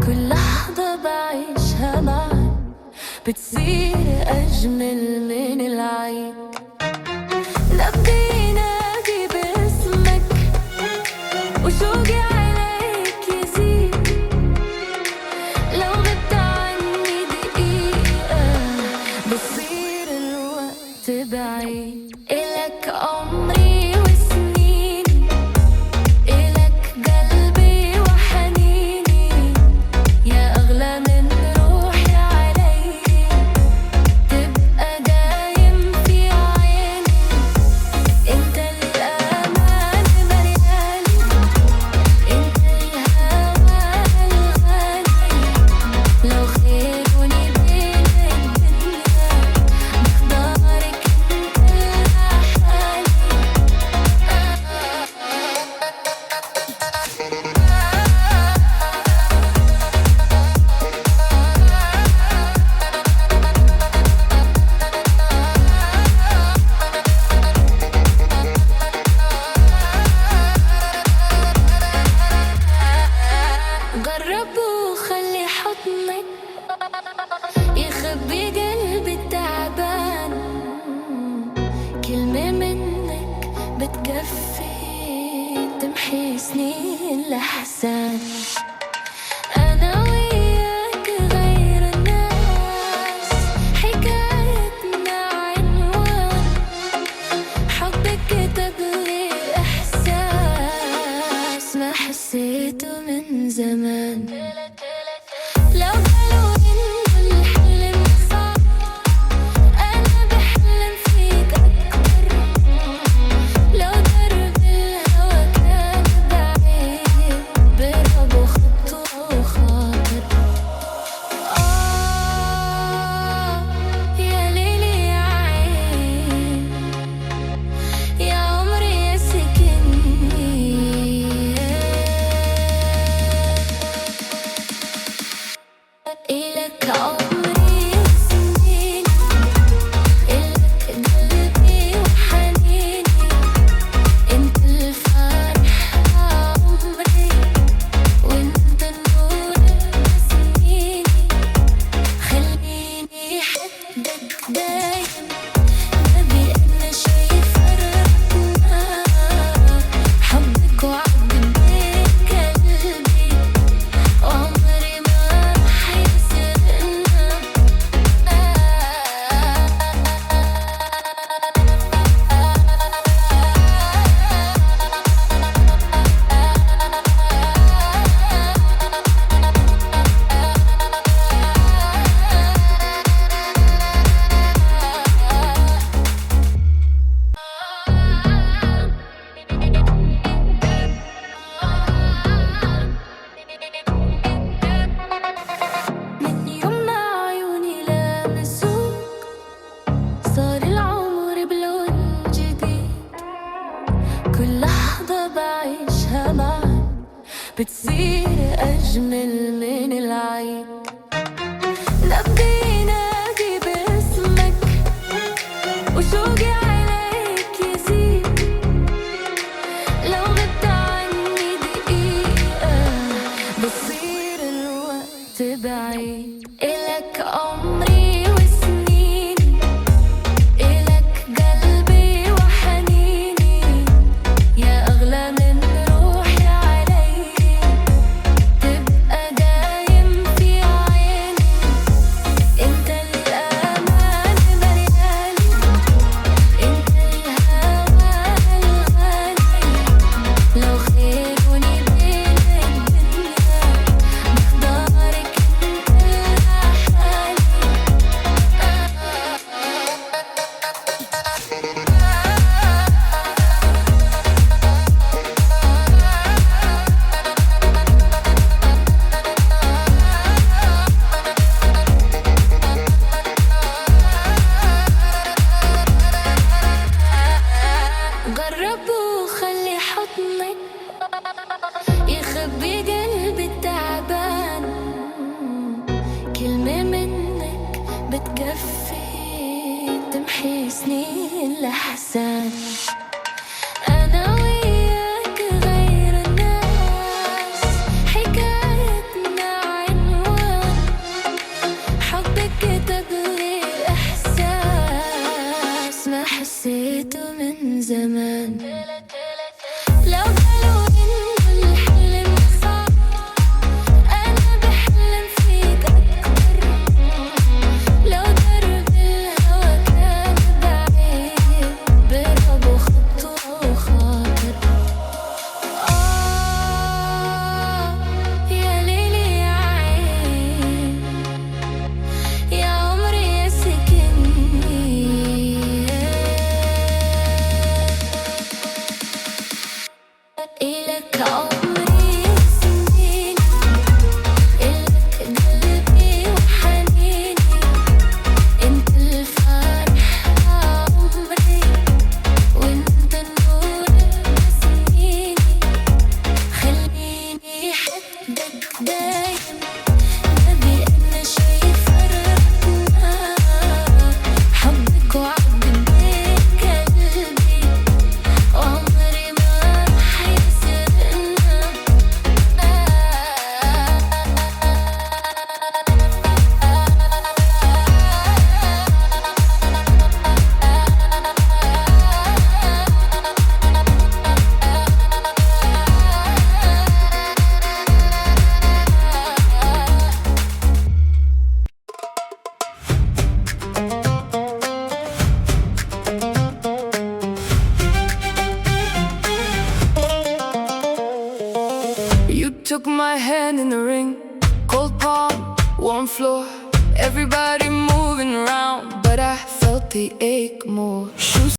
كل لحظة بعيشها معك بتصير أجمل من العيد. نبضي نادي باسمك وشوقي عليك يزيد. لو غبت عني دقيقة بصير الوقت بعيد. إلك عمري وسنيني، إلك قلبي وحنيني، يا أغلى من روحي علي. تبقى دايم في عيني، انت الأمان ملياني، انت الهوى الغالي. لو خيروني بين الدنيا بختارك انت لحالي. جرب وخلي حضنك يخبي قلبي التعبان. كلمة منك بتكفي تمحي سنين الأحزان. أنا وياك غير الناس، حكايتنا عنوان حبك كتب لي إحساس ما حسيته من زمان. لو قالوا إنه الحلم صعب أنا بحلم فيك أكتر. لو درب الهوى كان بعيد برب وخطوة وخاطر. يا ليلي يا عين، يا عمري يا سكني. إلك عمري وسنيني، إلك قلبي وحنيني، انت الفرح عمري، وانت النور بسنيني. خليني حدك دايم، نبي أنا شي فرقنا. حبك وعد بين قلبي، وعمري ما رح يسرقنا. من يومنا عيوني لامسوك صار العمر بلون جديد. كل لحظة بعيشها معك بتصير أجمل من العيد. نبضي نادي باسمك وشوقي عليك يزيد. لو غبت عني دقيقة بصير الوقت بعيد. إلك عمري وسنيني، إلك قلبي وحنيني، يا أغلى من روحي علي. تبقى دايم في عيني، انت الأمان ملياني، انت الهوى الغالي. لو خيروني بين الدنيا بختارك انت دايم نبي إن شي يفرقنا، حبك وعد بيك قلبي وعمري ما رح يسرقنا. You took my hand in the ring, cold palm, warm floor, everybody moving around, but I felt the ache more. Shoes